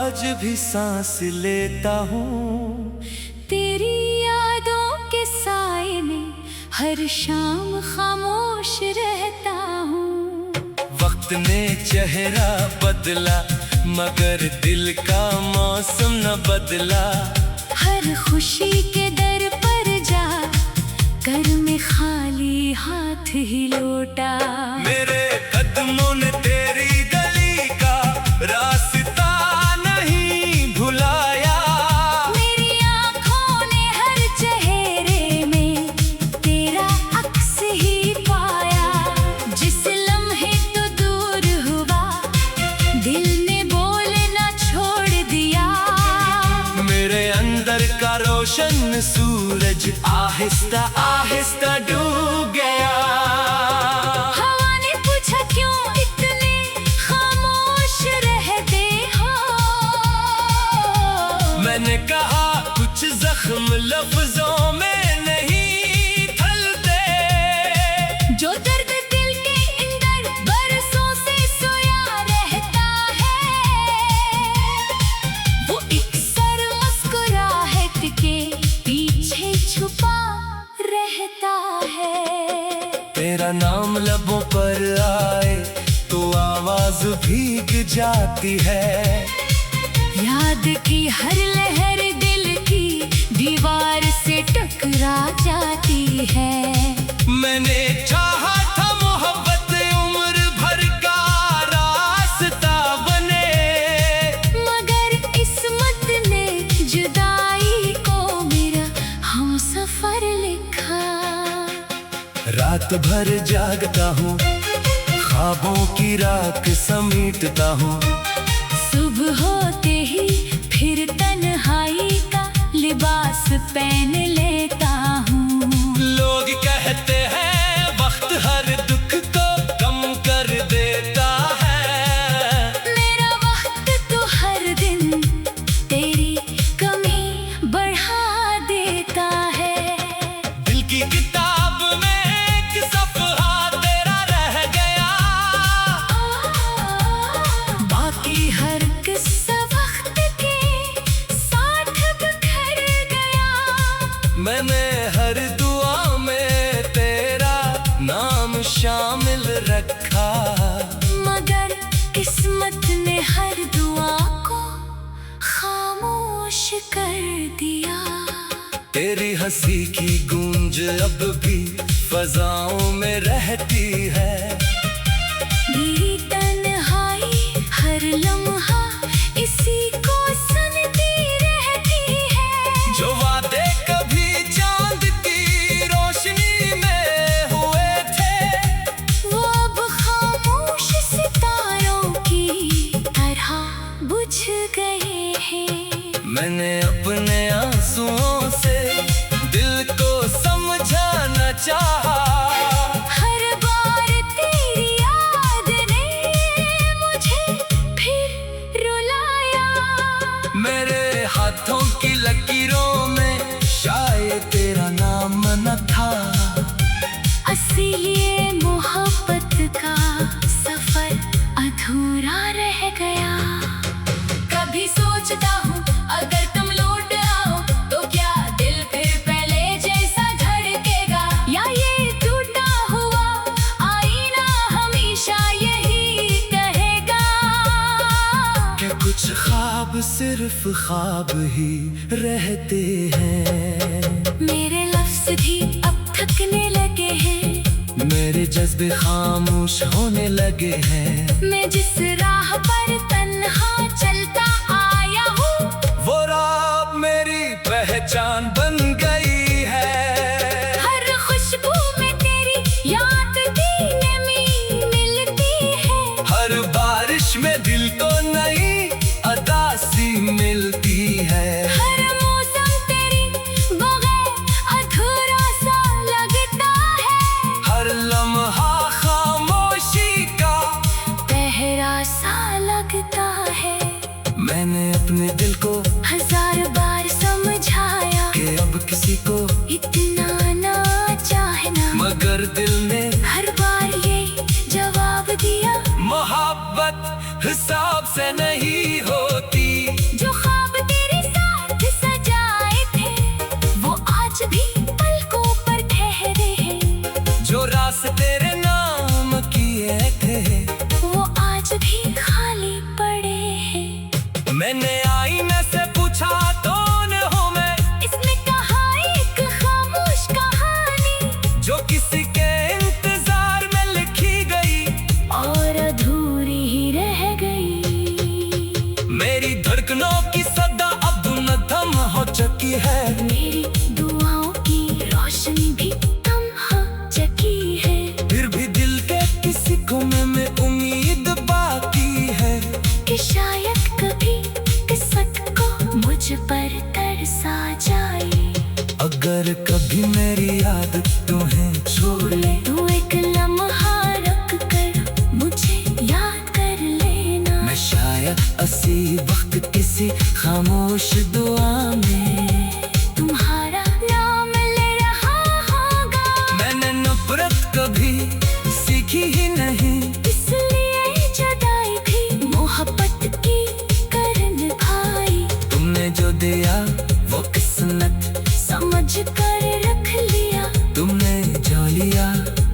आज भी सांस लेता हूँ तेरी यादों के साए में हर शाम खामोश रहता हूँ। वक्त ने चेहरा बदला मगर दिल का मौसम न बदला। हर खुशी के दर पर जा कर में खाली हाथ ही लौटा। मेरे कदमों ने तेरी गली का रास्ता नहीं भुलाया। मेरी आँखों ने हर चेहरे में तेरा अक्स ही पाया। जिस लम्हे तो दूर हुआ दिल ने बोलना छोड़ दिया। मेरे अंदर का रोशन सूरज आहिस्ता आहिस्ता डूब गया। हवा ने पूछा क्यों इतने खामोश रहते हो। मैंने कहा कुछ जख्म लफ्जों में नहीं ढलते। जो दर्द दिल के अंदर बरसों से सोया रहता है वो अक्सर मुस्कुराहट के पीछे छुपा रहता है। तेरा नाम लबों पर आए तो आवाज भीग जाती है। याद की हर लहर दिल की दीवार से टकरा जाती है। मैंने चाहा था मोहब्बत उम्र भर का रास्ता बने मगर किस्मत ने जुदाई को मेरा हमसफर लिखा। रात भर जागता हूँ ख्वाबों की राख समेटता हूँ। सुबह होते ही फिर तन्हाई का लिबास पहन लेता हूँ। लोग कहते हैं वक्त हर दुख को कम कर देता है। मेरा वक्त तो हर दिन तेरी कमी बढ़ा देता है। दिल की किताब में एक सफ़हा तेरा रह गया। बाकी हर किस्सा वक्त के साथ बिखर गया। मैंने हर दुआ में तेरा नाम शामिल रखा। मगर किस्मत ने हर दुआ को खामोश कर दिया। तेरी हंसी की गूंज अब भी फजाओं में रहती है। मेरी तन्हाई हर लम्हा इसी को सुनती रहती है। जो वादे कभी चांद की रोशनी में हुए थे वो अब खामोश सितारों की तरह बुझ गए हैं। मैंने अपने आंसुओं से दिल को समझाना चाहा। हर बार तेरी याद ने मुझे फिर रुलाया। मेरे हाथों की लकीरों में शायद तेरा नाम न था। इसीलिए मोहब्बत का सफर अधूरा रह गया। कभी सोचता हूँ अगर तुम लौट आओ तो क्या दिल फिर पहले जैसा धड़केगा। या ये टूटा हुआ आईना हमेशा यही कहेगा कि कुछ ख्वाब सिर्फ ख्वाब ही रहते हैं। मेरे लफ्ज भी अब थकने लगे हैं। मेरे जज्बे खामोश होने लगे हैं। मैं जिस राह पर तन्हा चलता आया हूँ वो राह मेरी पहचान बन गई है। हर खुशबू में तेरी याद की नमी मिलती है। हर बारिश में दिल को नई अदासी मिलती है। हर मौसम तेरी बगैर अधूरा सा लगता है। हर लम्हा खामोशी का पहरा सा लगता है। मैंने अपने दिल को हजार बार समझाया कि अब किसी को इतना ना चाहना। मगर दिल ने हर बार ये जवाब दिया मोहब्बत हिसाब से नहीं होती। मैंने आईने से पूछा कौन हूँ मैं, इसने कहा एक खामोश कहानी जो किसी के इंतजार में लिखी गई और अधूरी ही रह गई। मेरी धड़कनों की सदा अब नथम हो चुकी है, मेरी दुआओं की रोशनी भी कम हो चुकी है। फिर भी दिल के किसी कोने में उम्मीद बाकी है कि शायद कभी किस्मत को मुझ पर तरसा जाए। अगर कभी मेरी याद तुम्हें छोड़ ले, तू एक लम्हा रख कर मुझे याद कर लेना। मैं शायद इसी वक्त किसी खामोश दुआ में तुम्हारा नाम ले रहा होगा। मैंने नफरत कभी सीखी ही नहीं, इसलिए जुदाई भी मोहब्बत की करन भाई। तुमने जो दिया वो किस्मत समझ कर रख लिया, तुमने जो लिया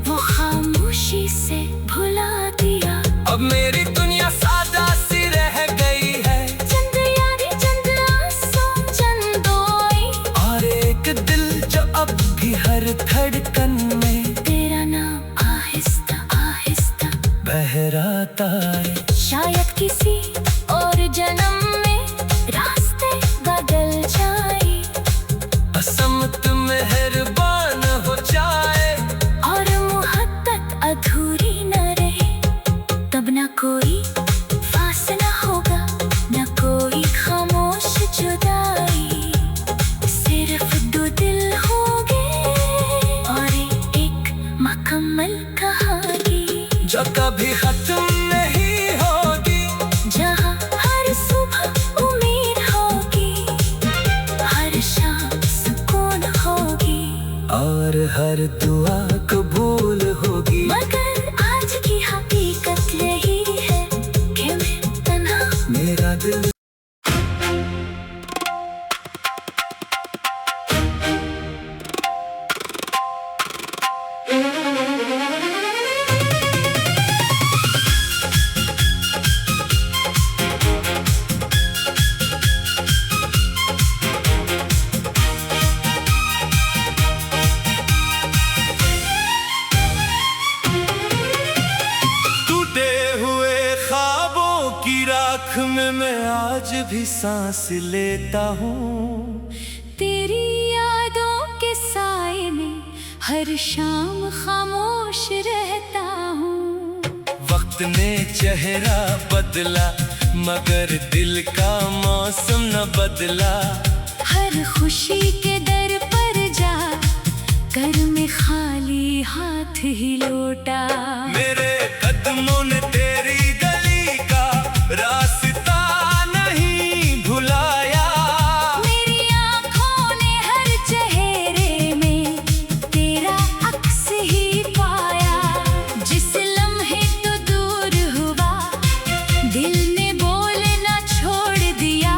वो खामोशी से भुला दिया। अब मेरी दुनिया सादा सी रह गई है, चंद यादें चंद आंसू चंद दुआएं, और एक दिल जो अब भी हर धड़कन में तेरा नाम आहिस्ता आहिस्ता बहराता है। शायद किसी और जन्म में रास्ते बदल जाए असमत मेहरबान हो जाए, और मोहब्बत अधूरी न रहे। तब न कोई फासला होगा, न कोई खामोश जुदाई। सिर्फ दो दिल होंगे और एक मुकम्मल कहानी, जो कभी खत्म नहीं होगी। जहाँ हर सुबह उम्मीद होगी, हर शाम सुकून होगी, और हर दुआ कबूल होगी। मगर आज की हकीकत यही है कि मैं तन्हा मेरा दिल टूटे हुए ख्वाबों की राख में मैं आज भी सांस लेता हूँ। तेरी यादों के साए में हर शाम खामोश रहता हूँ। वक्त ने चेहरा बदला मगर दिल का मौसम न बदला। हर खुशी के दर पर जा कर मैं खाली हाथ ही लौटा। मेरे कदमों ने तेरी गली का रास्ता नहीं भुलाया। मेरी आँखों ने हर चेहरे में तेरा अक्स ही पाया। जिस लम्हे तो दूर हुआ दिल ने बोलना छोड़ दिया।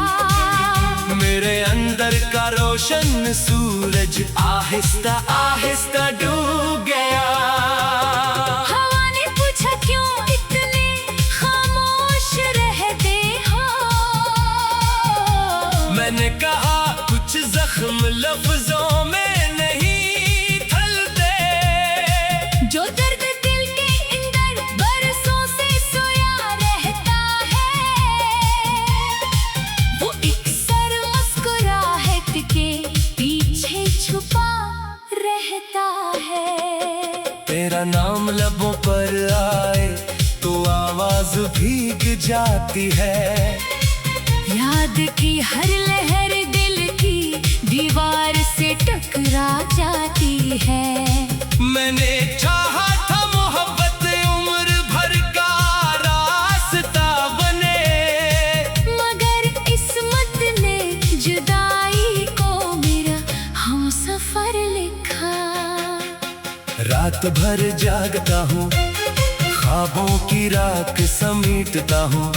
मेरे अंदर का रोशन सूरज आहिस्ता आहिस्ता डूब गया। हवा ने पूछा क्यों इतने खामोश रहते हो। मैंने कहा कुछ जख्म लफ्जों में नहीं खलते। जो दर्द दिल के अंदर बरसों से सोया रहता है, वो एक सर मुस्कुराहट के पीछे छुपा रहता है। तेरा नाम लबों पर आए तो आवाज भीग जाती है। याद की हर लहर दिल की दीवार से टकरा जाती है। मैंने चाहा था मोहब्बत उम्र भर का रास्ता बने, मगर किस्मत ने जुदाई को मेरा हमसफर लिखा। रात भर जागता हूँ ख्वाबों की राख समेटता हूँ।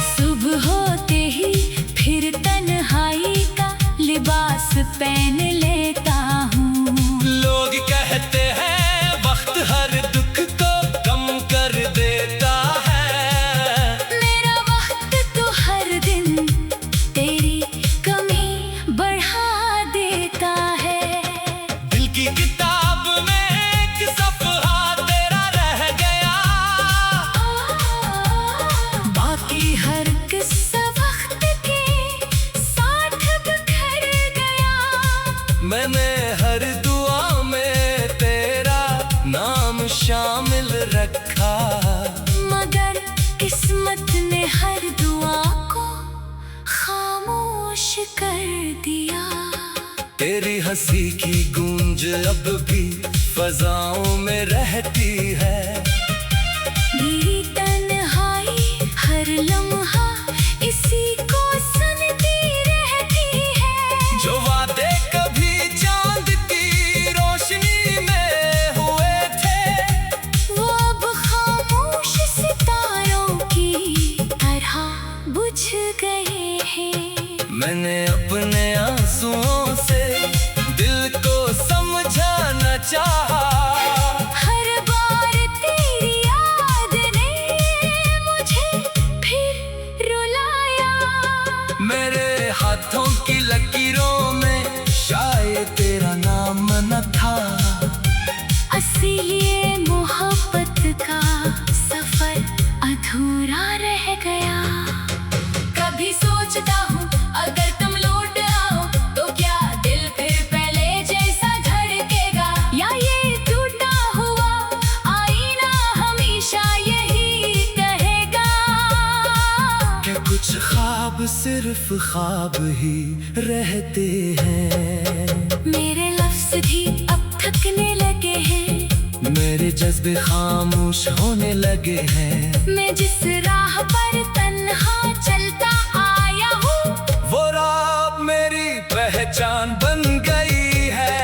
सुबह होते ही फिर तन्हाई का लिबास पहन लेता हूँ। लोग कहते हैं वक्त हर दुख को कम कर देता है। मेरा वक्त तो हर दिन मैंने हर दुआ में तेरा नाम शामिल रखा, मगर किस्मत ने हर दुआ को खामोश कर दिया। तेरी हंसी की गूंज अब भी फजाओं में रहती है, मेरी तन्हाई हर लम्हा इसी को सुनती रहती है। जो वादे कभी चांद की रोशनी में हुए थे, वो अब खामोश सितारों की तरह बुझ गए हैं। मैंने अपने आंसुओं से दिल को समझाना चाहा, हर बार तेरी याद ने मुझे फिर रुलाया। मेरे हाथों की लकीरों में शायद तेरा नाम न था। असली मोहब्बत का सफर अधूरा रह गया। कभी सोचता हूँ अगर तुम लौट आओ तो क्या दिल फिर पहले जैसा धड़केगा, या ये टूटा हुआ आईना हमेशा यही कहेगा कि कुछ ख्वाब सिर्फ ख्वाब ही रहते हैं। मेरे लफ्ज भी अब थकने लगे हैं, मेरे जज्बे खामोश होने लगे हैं। मैं जिस राह पर तन्हा चलता आया हूँ, वो राह मेरी पहचान बन गई है।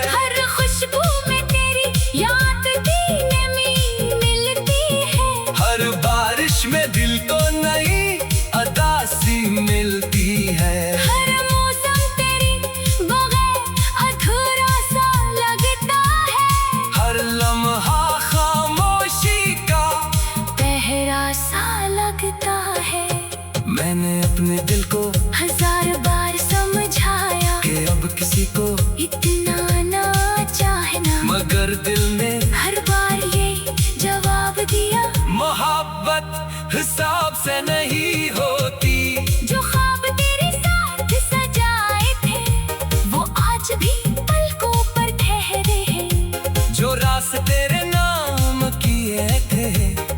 हर खुशबू में तेरी याद की नमी मिलती है। हर बारिश में दिल को नई अदासी मिलती है। हर मौसम तेरी बगैर अधूरा सा लगता है। हर लम्हा खामोशी का पहरा सा लगता है। मैंने अपने दिल को हजार बार समझाया कि अब किसी को इतना ना चाहना, मगर दिल ने हर बार ये जवाब दिया, मोहब्बत हिसाब से नहीं होती। जो ख्वाब तेरे साथ सजाए थे वो आज भी पलकों पर ठहरे हैं। जो रास्ते तेरे नाम किए थे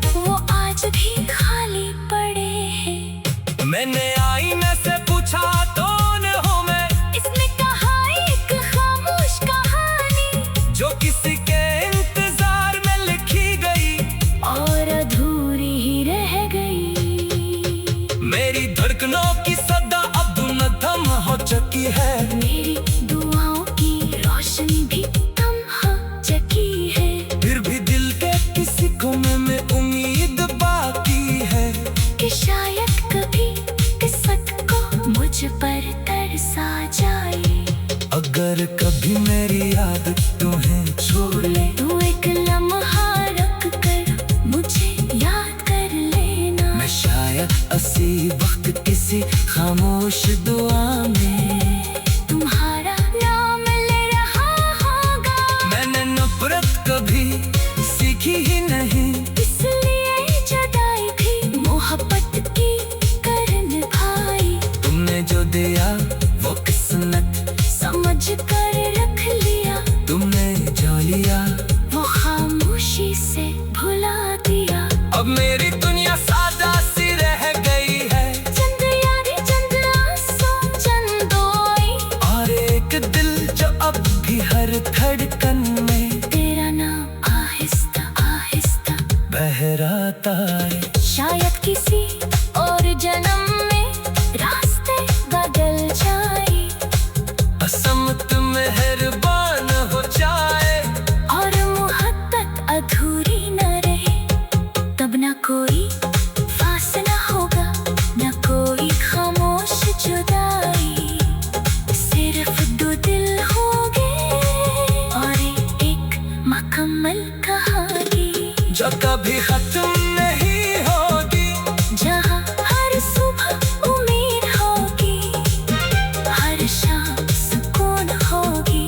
वो आज भी खाली पड़े हैं। मैंने आईने से पूछा कौन हूँ मैं, इसने कहा एक खामोश कहानी, जो किसी के इंतजार में लिखी गई और अधूरी ही रह गई। मेरी धड़कनों की सदा अब धुन हो चुकी है। मेरी दुआओं की रोशनी भी कम हो चुकी है। फिर भी दिल के किसी कोने में उम्मीद बाकी है कि शायद कभी किस्मत को मुझ पर तरसा जाए। अगर कभी मेरी याद तुम्हें छू ले, तू एक लम्हा रख कर मुझे याद कर लेना। मैं शायद इसी वक्त किसी खामोश दुआ में तुम्हारा नाम ले रहा होगा। मैंने नफरत कभी सीखी ही नहीं, इसलिए जुदाई भी मोहब्बत की कर निभाई। तुमने जो दिया वो किस्मत समझ कर रख लिया, तुमने जो लिया वो खामोशी से भुला दिया। अब मेरी दुनिया सादा सी रह गई है। चंद यारी चंद आंसू चंद ओई, और एक दिल जो अब भी हर धड़कन में तेरा नाम आहिस्ता आहिस्ता बहराता है। शायद किसी और जन्म में रास्ते बदल जाए, असमत मेहरबान हो जाए, और मोहब्बत अधूरी न रहे। तब न कोई फासला होगा, न कोई खामोश जुदाई। सिर्फ दो दिल होंगे और एक मुकम्मल कहानी, जो कभी खत्म नहीं होगी। जहाँ हर सुबह उम्मीद होगी, हर शाम सुकून होगी,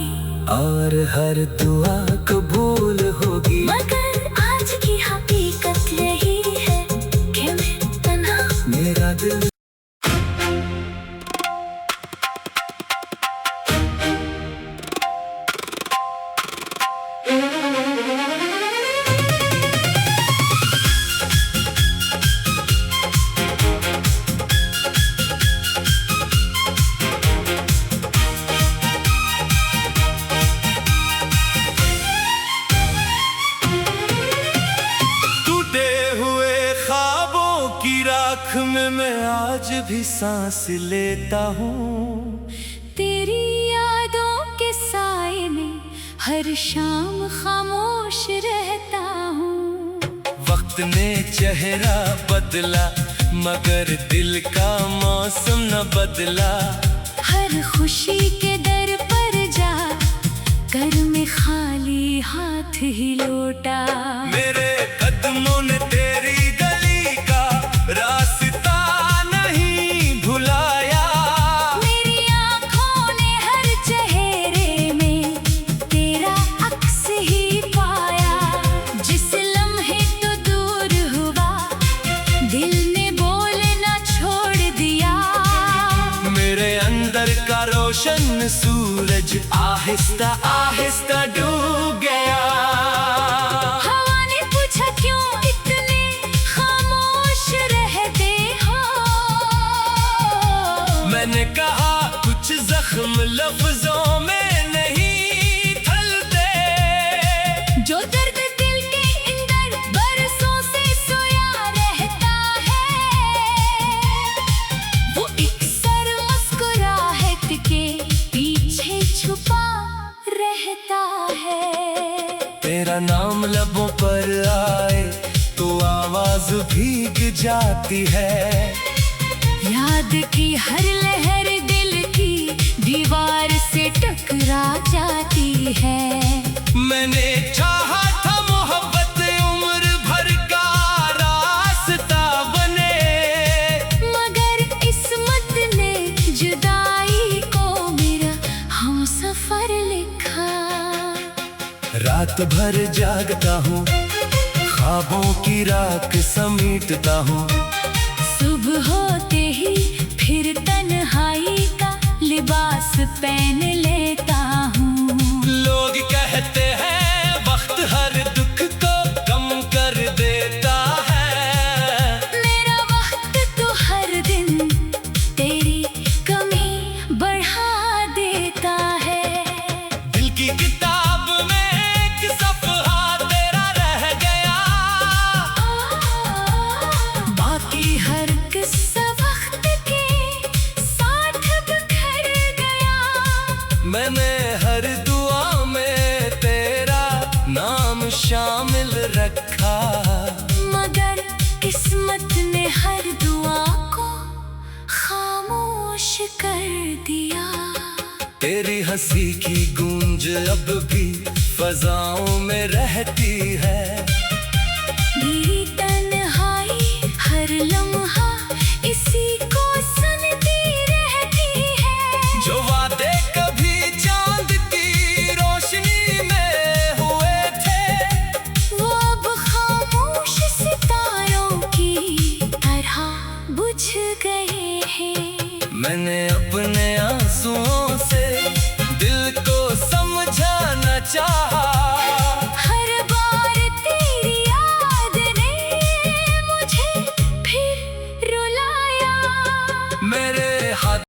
और हर दुआ कबूल होगी। मगर आज की हकीकत यही है कि मैं तन्हा मेरा दिल भी सांस लेता हूँ। तेरी यादों के साए में हर शाम खामोश रहता हूँ। वक्त ने चेहरा बदला मगर दिल का मौसम न बदला। हर खुशी के दर पर जा कर में खाली हाथ ही लौटा। मेरे कदमों ने तेरी गली का रास्ता नहीं भुलाया। मेरी आँखों ने हर चेहरे में तेरा अक्स ही पाया। जिस लम्हे तो दूर हुआ दिल ने बोलना छोड़ दिया। मेरे अंदर का रोशन सूरज आहिस्ता आहिस्ता डूब गया। हवा ने पूछा क्यों इतने खामोश रहते हो। मैंने कहा कुछ जख्म लफ्जों में नहीं ढलते। जो दर्द दिल के अंदर बरसों से सोया रहता है वो एक सर मुस्कुराहट के पीछे छुपा रहता है। तेरा नाम लबों पर आए तो आवाज भीग जाती है। याद की हर लहर दिल की दीवार से टकरा जाती है। मैंने चाहा था मोहब्बत उम्र भर का रास्ता बने मगर किस्मत ने जुदाई को मेरा हमसफर लिखा। रात भर जागता हूँ ख्वाबों की राख समेटता हूँ। सुबह होते ही फिर तन्हाई का लिबास पहन लेता हूँ। लोग कहते हैं वक्त हर दुख को कम कर देता है। मेरा वक्त तो हर दिन तेरी कमी बढ़ा देता है। दिल की किताब में एक सफ़हा तेरा रह गया। बाकी हर किस्सा वक्त के साथ बिखर गया। मैंने हर दुआ में तेरा नाम शामिल रखा। मगर किस्मत ने हर दुआ को खामोश कर दिया। तेरी हंसी की गूंज अब भी फजाओं में रहती है। मेरी तन्हाई हर लम्हा इसी को सुनती रहती है। जो वादे कभी चांद की रोशनी में हुए थे वो अब खामोश सितारों की तरह बुझ गए हैं। मैंने अपने आंसुओं से दिल को समझाना चाहा।